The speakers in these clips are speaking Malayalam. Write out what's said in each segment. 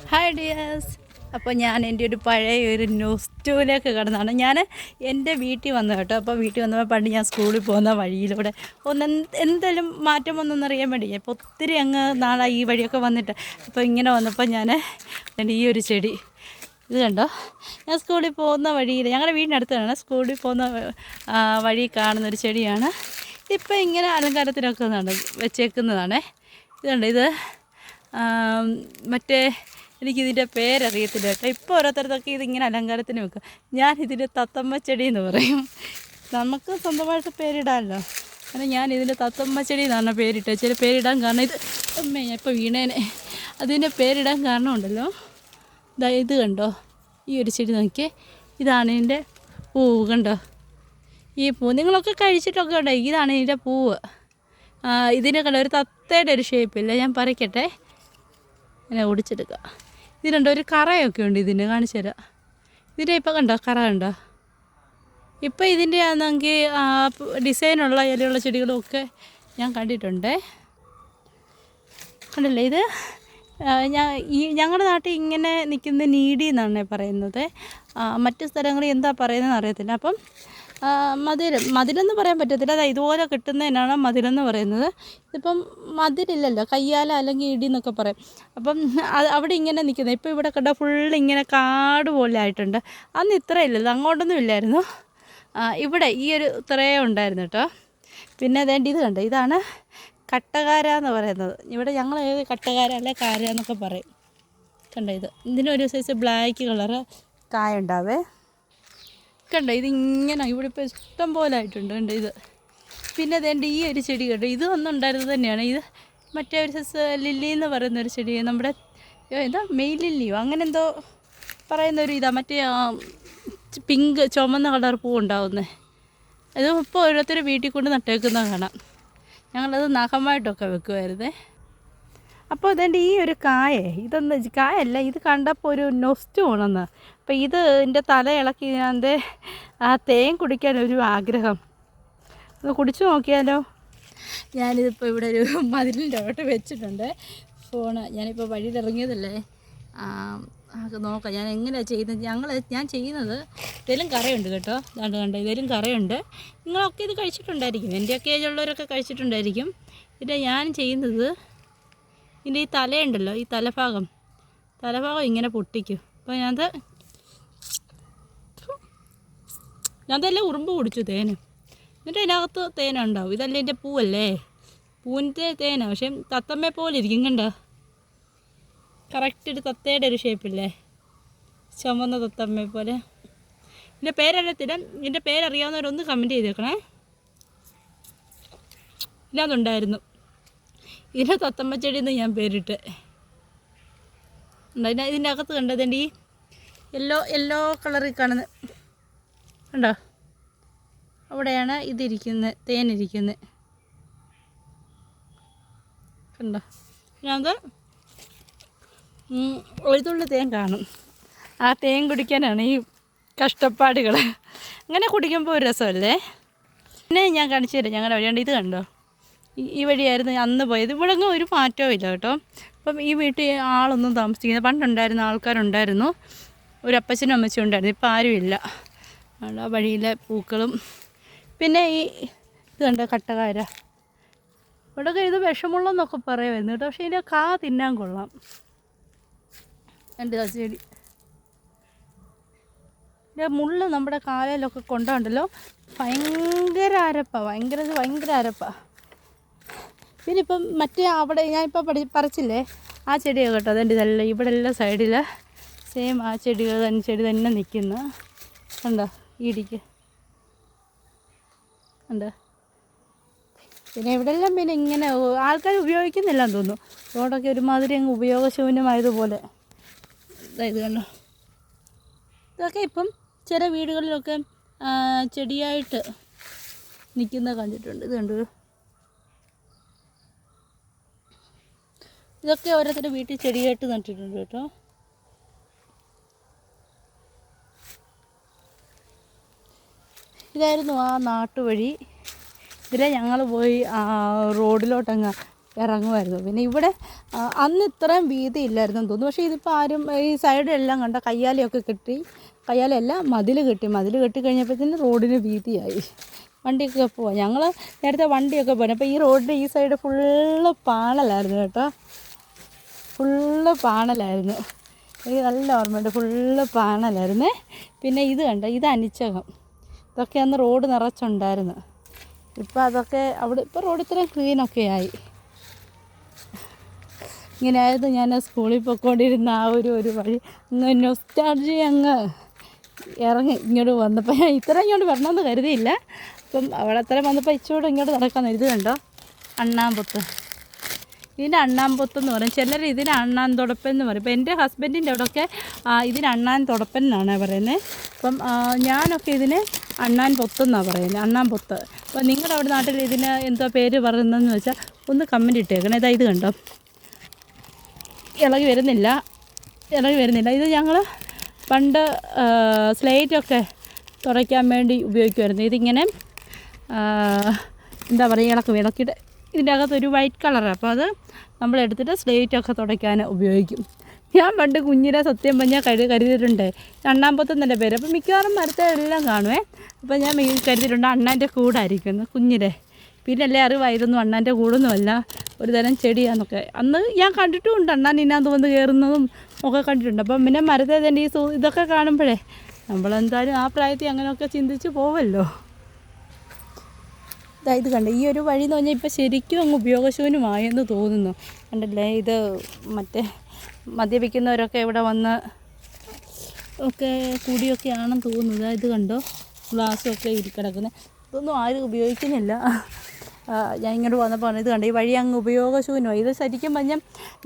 Hi dears. അപ്പോൾ ഞാൻ എൻ്റെ ഒരു പഴയ ഒരു നൊസ്റ്റൂലേക്ക് കിടന്നാണ് ഞാൻ എൻ്റെ വീട്ടിൽ വന്നു കേട്ടോ. അപ്പോൾ വീട്ടിൽ വന്നപ്പോൾ പണ്ട് ഞാൻ സ്കൂളിൽ പോകുന്ന വഴിയിലൂടെ എന്തെങ്കിലും മാറ്റം വന്നൊന്നും അറിയാൻ വേണ്ടി ഇപ്പോൾ ഒത്തിരി അങ്ങ് നാളായി ഈ വഴിയൊക്കെ വന്നിട്ട്. അപ്പോൾ ഇങ്ങനെ വന്നപ്പോൾ ഞാൻ എൻ്റെ ഈ ഒരു ചെടി ഇത് കണ്ടോ, ഞാൻ സ്കൂളിൽ പോകുന്ന വഴിയിൽ ഞങ്ങളുടെ വീടിനടുത്താണ്, സ്കൂളിൽ പോകുന്ന വഴി കാണുന്നൊരു ചെടിയാണ്. ഇതിപ്പോൾ ഇങ്ങനെ അലങ്കാരത്തിനൊക്കെ വെച്ചേക്കുന്നതാണേ. ഇത് കണ്ടോ, ഇത് മറ്റേ എനിക്കിതിൻ്റെ പേരറിയത്തില്ല കേട്ടോ. ഇപ്പോൾ ഓരോരുത്തർക്കൊക്കെ ഇതിങ്ങനെ അലങ്കാരത്തിന് വെക്കും. ഞാനിതിൻ്റെ തത്തമ്മ ചെടി എന്ന് പറയും. നമുക്ക് സ്വന്തമായിട്ട് പേരിടാമല്ലോ. അങ്ങനെ ഞാൻ ഇതിൻ്റെ തത്തമ്മ ചെടി എന്നാണ് പേരിട്ടത്. ചില പേരിടാൻ കാരണം ഇത് അമ്മേ ഞാൻ ഇപ്പോൾ വീണേനെ. അതിൻ്റെ പേരിടാൻ കാരണമുണ്ടല്ലോ, ഇത് കണ്ടോ, ഈ ഒരു ചെടി നോക്കിയേ, ഇതാണ് ഇതിൻ്റെ പൂവ്. കണ്ടോ ഈ പൂ നിങ്ങളൊക്കെ കഴിച്ചിട്ടൊക്കെ ഉണ്ടോ? ഇതാണ് ഇതിൻ്റെ പൂവ്. ഇതിനെ കണ്ടോ, ഒരു തത്തയുടെ ഒരു ഷേപ്പില്ല. ഞാൻ പറിക്കട്ടെ, ഇങ്ങനെ ഒടിച്ചെടുക്കുക. ഇതിനുണ്ടോ ഒരു കറയൊക്കെ ഉണ്ട്, ഇതിന് കാണിച്ചു തരാം. ഇതിൻ്റെ ഇപ്പോൾ കണ്ടോ കറ കണ്ടോ. ഇപ്പോൾ ഇതിൻ്റെ ആണെങ്കിൽ ഡിസൈനുള്ള ഇലയുള്ള ചെടികളുമൊക്കെ ഞാൻ കണ്ടിട്ടുണ്ട്. കണ്ടല്ലേ, ഇത് ഞങ്ങളുടെ നാട്ടിൽ ഇങ്ങനെ നിൽക്കുന്ന നീടി എന്നാണ് പറയുന്നത്. മറ്റു സ്ഥലങ്ങളിൽ എന്താ പറയുന്നതെന്ന് അറിയത്തില്ല. അപ്പം മതിലെന്ന് പറയാൻ പറ്റത്തില്ല. അതായത് ഇതുപോലെ കിട്ടുന്നതിനാണ് മതിലെന്ന് പറയുന്നത്. ഇതിപ്പം മതിലില്ലല്ലോ, കയ്യാല അല്ലെങ്കിൽ ഇടി എന്നൊക്കെ പറയും. അപ്പം അവിടെ ഇങ്ങനെ നിൽക്കുന്നത്. ഇപ്പോൾ ഇവിടെ കണ്ട ഫുള്ള് ഇങ്ങനെ കാട് പോലെ ആയിട്ടുണ്ട്. അന്ന് ഇത്ര ഇല്ലല്ലോ, അങ്ങോട്ടൊന്നും ഇല്ലായിരുന്നു. ഇവിടെ ഈ ഒരു ഇത്രയേ ഉണ്ടായിരുന്നു കേട്ടോ. പിന്നെ അതേണ്ട ഇത് കണ്ടോ, ഇതാണ് കട്ടകാര എന്ന് പറയുന്നത്. ഇവിടെ ഞങ്ങൾ കട്ടകാര അല്ലെ കാര എന്നൊക്കെ പറയും. കണ്ടോ, ഇതിനൊരു സൈസ് ബ്ലാക്ക് കളറ് കായ ഉണ്ടാവേ. കണ്ടോ, ഇതിങ്ങനെ ഇവിടെ ഇപ്പോൾ ഇഷ്ടം പോലെ ആയിട്ടുണ്ട്. കണ്ടോ ഇത്. പിന്നെ അതേണ്ട ഈ ഒരു ചെടി കണ്ടോ, ഇത് ഒന്നുണ്ടായിരുന്നത് തന്നെയാണ്. ഇത് മറ്റേ ഒരു സൈസ് ലില്ലി എന്ന് പറയുന്നൊരു ചെടി, നമ്മുടെ എന്താ മെയ് ലില്ലിയോ അങ്ങനെ എന്തോ പറയുന്നൊരു ഇതാ, മറ്റേ പിങ്ക് ചുമന്ന കളർ പൂ ഉണ്ടാവുന്നത്. ഇത് ഇപ്പോൾ ഓരോരുത്തർ വീട്ടിൽ കൊണ്ട് നട്ടേക്കുന്നത് കാണാം. ഞങ്ങളത് നഖമായിട്ടൊക്കെ വെക്കുമായിരുന്നേ. അപ്പോൾ അതേണ്ട ഈ ഒരു ഇതൊന്ന് കായല്ല, ഇത് കണ്ടപ്പോൾ ഒരു നൊസ്റ്റ് പോണെന്ന്. അപ്പോൾ ഇതിൻ്റെ തല ഇളക്കി അതിൻ്റെ തേൻ കുടിക്കാനൊരു ആഗ്രഹം. ഒന്ന് കുടിച്ചു നോക്കിയാലോ. ഞാനിതിപ്പോൾ ഇവിടെ ഒരു മതിലിൻ്റെ അവിടെ വെച്ചിട്ടുണ്ട് ഫോണ്. ഞാനിപ്പോൾ വഴിയിലിറങ്ങിയതല്ലേ, നോക്കാം ഞാൻ എങ്ങനെയാണ് ചെയ്യുന്നത്. ഞാൻ ചെയ്യുന്നത് ഇതിലും കറയുണ്ട് കേട്ടോ. കണ്ടോ ഇതിലും കറയുണ്ട്. നിങ്ങളൊക്കെ ഇത് കഴിച്ചിട്ടുണ്ടായിരിക്കും, എൻ്റെയൊക്കെ ഏജുള്ളവരൊക്കെ കഴിച്ചിട്ടുണ്ടായിരിക്കും. പിന്നെ ഞാൻ ചെയ്യുന്നത് ഇതിൻ്റെ ഈ തലയുണ്ടല്ലോ, ഈ തലഭാഗം ഇങ്ങനെ പൊട്ടിക്കും. അപ്പോൾ ഞാനതെല്ലാം ഉറുമ്പ് കുടിച്ചു തേന്. എന്നിട്ട് അതിനകത്ത് തേനുണ്ടാവും. ഇതല്ലേ എൻ്റെ പൂവല്ലേ, പൂവിൻ്റെ തേനാണ്. പക്ഷേ തത്തമ്മയെ പോലെ ഇരിക്കും. കണ്ടോ, കറക്റ്റ് ഒരു തത്തയുടെ ഒരു ഷേപ്പില്ലേ, ചുമന്ന തത്തമ്മയെ പോലെ. ഇതിൻ്റെ പേരറിയത്തില്ല. ഇതിൻ്റെ പേരറിയാവുന്നവരൊന്ന് കമൻറ്റ് ചെയ്തേക്കണേ. ഇല്ലാതുണ്ടായിരുന്നു, ഇതിൻ്റെ തത്തമ്മച്ചെടി എന്ന് ഞാൻ പേരിട്ട്. ഇതിൻ്റെ അകത്ത് കണ്ടതിൻ്റെ ഈ യെല്ലോ കളറിൽ കാണുന്നത് കണ്ടോ, അവിടെയാണ് ഇതിരിക്കുന്നത്, തേനിരിക്കുന്നത്. കണ്ടോ, ഞാനത് ഒരു തുള്ളി തേൻ കാണും. ആ തേൻ കുടിക്കാനാണ് ഈ കഷ്ടപ്പാടുകൾ. അങ്ങനെ കുടിക്കുമ്പോൾ ഒരു രസമല്ലേ. പിന്നെ ഞാൻ കാണിച്ചു തരാം ഞങ്ങളുടെ വഴിയുണ്ട്. ഇത് കണ്ടോ, ഈ വഴിയായിരുന്നു അന്ന് പോയത്. ഇവിടെ ഒന്നും ഒരു മാറ്റവും ഇല്ല കേട്ടോ. അപ്പം ഈ വീട്ടിൽ ആളൊന്നും താമസിക്കുന്നത്, പണ്ടുണ്ടായിരുന്ന ആൾക്കാരുണ്ടായിരുന്നു, ഒരു അപ്പച്ചനും അമ്മച്ചും ഉണ്ടായിരുന്നു. ഇപ്പം ആരുമില്ല. ആ വഴിയിലെ പൂക്കളും പിന്നെ ഇത് കണ്ടോ കട്ടകാര. ഇവിടെയൊക്കെ ഇത് വിഷമുള്ളതെന്നൊക്കെ പറയുമായിരുന്നു കേട്ടോ. പക്ഷേ ഇതിൻ്റെ തിന്നാൻ കൊള്ളാം. എൻ്റെ ചെടി ഇതിൻ്റെ മുള്ള് നമ്മുടെ കാലയിലൊക്കെ കൊണ്ടുണ്ടല്ലോ, ഭയങ്കര അരപ്പ. പിന്നെ ഇപ്പം മറ്റേ അവിടെ ഞാനിപ്പോൾ പറിച്ചില്ലേ ആ ചെടിയാണ് കേട്ടോ. അതെൻ്റെ ഇതെല്ലാം ഇവിടെ എല്ലാം സൈഡിൽ സെയിം ആ ചെടി തന്നെ നിൽക്കുന്നു. കണ്ടോ ഇടിക്ക് കണ്ടോ. പിന്നെ ഇവിടെല്ലാം പിന്നെ ഇങ്ങനെ ആൾക്കാർ ഉപയോഗിക്കുന്നില്ലെന്ന് തോന്നുന്നു. റോഡൊക്കെ ഒരുമാതിരി അങ്ങ് ഉപയോഗശൂന്യമായതുപോലെ. ഇത് കണ്ടോ, ഇതൊക്കെ ഇപ്പം ചില വീടുകളിലൊക്കെ ചെടിയായിട്ട് നിൽക്കുന്നത് കണ്ടിട്ടുണ്ട്. ഇത് കണ്ടു, ഇതൊക്കെ ഓരോരുത്തരുടെ വീട്ടിൽ ചെടിയായിട്ട് നട്ടിട്ടുണ്ട് കേട്ടോ. ഇതായിരുന്നു ആ നാട്ടുവഴി. ഇതിലെ ഞങ്ങൾ പോയി റോഡിലോട്ടങ്ങ് ഇറങ്ങുമായിരുന്നു. പിന്നെ ഇവിടെ അന്ന് ഇത്രയും വീതി ഇല്ലായിരുന്നെന്ന് തോന്നുന്നു. പക്ഷേ ഇതിപ്പോൾ ആരും ഈ സൈഡിലെല്ലാം കണ്ട കയ്യാലയൊക്കെ കെട്ടി, കയ്യാലയല്ല മതിൽ കെട്ടി കഴിഞ്ഞപ്പോഴത്തേന് റോഡിന് വീതിയായി, വണ്ടിയൊക്കെ പോവാം. ഞങ്ങൾ നേരത്തെ വണ്ടിയൊക്കെ പോയി. അപ്പോൾ ഈ റോഡിൻ്റെ ഈ സൈഡ് ഫുള്ള് പാണലായിരുന്നു കേട്ടോ, ഫുള്ള് പാണലായിരുന്നു. എനിക്ക് നല്ല ഓർമ്മയുണ്ട്, ഫുള്ള് പാണലായിരുന്നേ. പിന്നെ ഇത് കണ്ട, ഇത് അനിച്ചകം, ഇതൊക്കെ അന്ന് റോഡ് നിറച്ചുണ്ടായിരുന്നു. ഇപ്പോൾ അതൊക്കെ അവിടെ, ഇപ്പോൾ റോഡ് ഇത്രയും ക്ലീനൊക്കെ ആയി. ഇങ്ങനെയായിരുന്നു ഞാൻ സ്കൂളിൽ പോയിക്കൊണ്ടിരുന്ന ആ ഒരു വഴി. അങ്ങ് നൊസ്റ്റാൾജി അങ്ങ് ഇറങ്ങി ഇങ്ങോട്ട് വന്നപ്പോൾ ഞാൻ ഇത്ര ഇങ്ങോട്ട് വരണമെന്ന് കരുതിയില്ല. അപ്പം അവിടെ അത്ര വന്നപ്പോൾ ഇച്ചോടെ ഇങ്ങോട്ട് നടക്കാമെന്ന്. ഇത് കണ്ടോ, അണ്ണാമ്പൊത്ത്. ഇതിന് അണ്ണാമ്പൊത്ത് എന്ന് പറയും, ചിലർ ഇതിന് അണ്ണാൻ തുടപ്പൻ എന്ന് പറയും. ഇപ്പം എൻ്റെ ഹസ്ബൻഡിൻ്റെ അവിടെയൊക്കെ ഇതിന് അണ്ണാൻ തുടപ്പൻ എന്നാണ് പറയുന്നത്. അപ്പം ഞാനൊക്കെ ഇതിന് അണ്ണാൻ പൊത്തെന്നാണ് പറയുന്നത്, അണ്ണാൻ പൊത്ത്. അപ്പോൾ നിങ്ങളുടെ അവിടെ നാട്ടിൽ ഇതിന് എന്തോ പേര് പറയുന്നതെന്ന് വെച്ചാൽ ഒന്ന് കമൻറ്റ് ഇട്ടേക്കണം. ഇത് കണ്ടോ, ഇളകി വരുന്നില്ല. ഇത് ഞങ്ങൾ പണ്ട് സ്ലേറ്റൊക്കെ തുടയ്ക്കാൻ വേണ്ടി ഉപയോഗിക്കുമായിരുന്നു. ഇതിങ്ങനെ എന്താ പറയുക, ഇളക്കിയിട്ട് ഇതിൻ്റെ അകത്തൊരു വൈറ്റ് കളറാണ്. അപ്പോൾ അത് നമ്മളെടുത്തിട്ട് സ്ലേറ്റൊക്കെ തുടയ്ക്കാൻ ഉപയോഗിക്കും. ഞാൻ പണ്ട് കുഞ്ഞിലെ സത്യം പറഞ്ഞാൽ കരുതിയിട്ടുണ്ട് അണ്ണാമ്പൊത്തെന്നല്ലേ പേര്. അപ്പോൾ മിക്കവാറും മരത്തെല്ലാം കാണുമേ. അപ്പോൾ ഞാൻ കരുതിയിട്ടുണ്ട് അണ്ണാൻ്റെ കൂടായിരിക്കും കുഞ്ഞിലെ. പിന്നല്ലേ അറിവായിരുന്നു അണ്ണാൻ്റെ കൂടൊന്നുമല്ല, ഒരു തരം ചെടിയാന്നൊക്കെ. അന്ന് ഞാൻ കണ്ടിട്ടുമുണ്ട്, അണ്ണാൻ ഇതിനകത്ത് വന്ന് കയറുന്നതും ഒക്കെ കണ്ടിട്ടുണ്ട്. അപ്പം പിന്നെ മരത്തെ തന്നെ ഈ ഇതൊക്കെ കാണുമ്പോഴേ നമ്മളെന്തായാലും ആ പ്രായത്തിൽ അങ്ങനെയൊക്കെ ചിന്തിച്ച് പോവല്ലോ. ഇത് കണ്ട, ഈ ഒരു വഴി എന്ന് പറഞ്ഞാൽ ഇപ്പോൾ ശരിക്കും അങ്ങ് ഉപയോഗശൂന്യമായെന്ന് തോന്നുന്നു. കണ്ടല്ലേ, ഇത് മറ്റേ മദ്യപിക്കുന്നവരൊക്കെ ഇവിടെ വന്ന് ഒക്കെ കൂടിയൊക്കെ ആണെന്ന് തോന്നുന്നത്. ഇത് കണ്ടോ, ഗ്ലാസ്സൊക്കെ കിടക്കുന്നത്. ഇതൊന്നും ആരും ഉപയോഗിക്കുന്നില്ല. ഞാൻ ഇങ്ങോട്ട് വന്നപ്പോൾ ഇത് കണ്ടോ, ഈ വഴി അങ്ങ് ഉപയോഗശൂന്യമായി. ഇത് ശരിക്കും പറഞ്ഞാൽ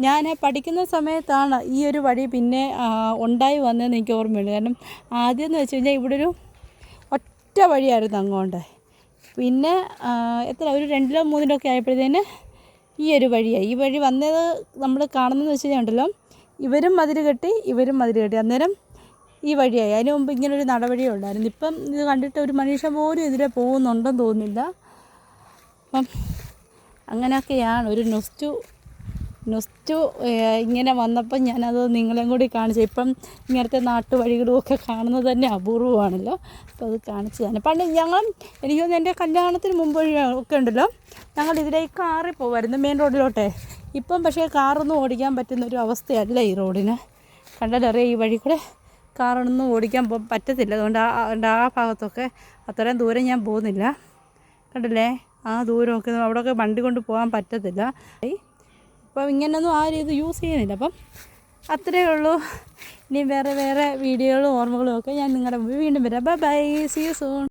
ഞാൻ പഠിക്കുന്ന സമയത്താണ് ഈ ഒരു വഴി പിന്നെ ഉണ്ടായി വന്നതെന്ന് എനിക്ക് ഓർമ്മയുണ്ട്. കാരണം ആദ്യം എന്ന് വെച്ച് കഴിഞ്ഞാൽ ഇവിടെ ഒരു ഒറ്റ വഴിയായിരുന്നു അങ്ങോട്ട്. പിന്നെ ഒരു 2-ലോ 3-ലോ ഒക്കെ ആയപ്പോഴത്തേന് ഈ ഒരു വഴിയായി. ഈ വഴി വന്നത് നമ്മൾ കാണുന്നതെന്ന് വെച്ച് കഴിഞ്ഞാൽ ഉണ്ടല്ലോ, ഇവരും മതിൽ കെട്ടി. അന്നേരം ഈ വഴിയായി. അതിന് മുമ്പ് ഇങ്ങനൊരു നടവഴിയേ ഉള്ളായിരുന്നു. ഇപ്പം ഇത് കണ്ടിട്ട് ഒരു മനുഷ്യൻ പോലും ഇതിലെ പോകുന്നുണ്ടെന്ന് തോന്നുന്നില്ല. അപ്പം അങ്ങനെയൊക്കെയാണ് ഒരു നൊസ്റ്റു ഇങ്ങനെ വന്നപ്പം ഞാനത് നിങ്ങളെയും കൂടി കാണിച്ചു. ഇപ്പം ഇങ്ങനത്തെ നാട്ടുവഴികളുമൊക്കെ കാണുന്നത് തന്നെ അപൂർവമാണല്ലോ. അപ്പോൾ അത് കാണിച്ചു തന്നെ. പണ്ട് എനിക്ക് തോന്നുന്നു എൻ്റെ കല്യാണത്തിന് മുമ്പ് ഒക്കെ ഉണ്ടല്ലോ, ഞങ്ങൾ ഇതിലേക്ക് കാറിൽ പോകുമായിരുന്നു മെയിൻ റോഡിലോട്ടെ. ഇപ്പം പക്ഷേ കാറൊന്നും ഓടിക്കാൻ പറ്റുന്നൊരു അവസ്ഥയല്ല ഈ റോഡിന്. കണ്ടാലറിയാം, ഈ വഴി കൂടെ കാറൊന്നും ഓടിക്കാൻ പറ്റത്തില്ല. അതുകൊണ്ട് ആ ഭാഗത്തൊക്കെ അത്രയും ദൂരം ഞാൻ പോകുന്നില്ല. കണ്ടല്ലേ, ആ ദൂരമൊക്കെ അവിടെയൊക്കെ വണ്ടി കൊണ്ട് പോകാൻ പറ്റത്തില്ല. അപ്പം ഇങ്ങനെയൊന്നും ആരും ഇത് യൂസ് ചെയ്യുന്നില്ല. അപ്പം അത്രയേ ഉള്ളൂ. ഇനി വേറെ വീഡിയോകളും ഓർമ്മകളും ഒക്കെ ഞാൻ നിങ്ങളുടെ മുമ്പിൽ വീണ്ടും വരാം. Bye, see you soon.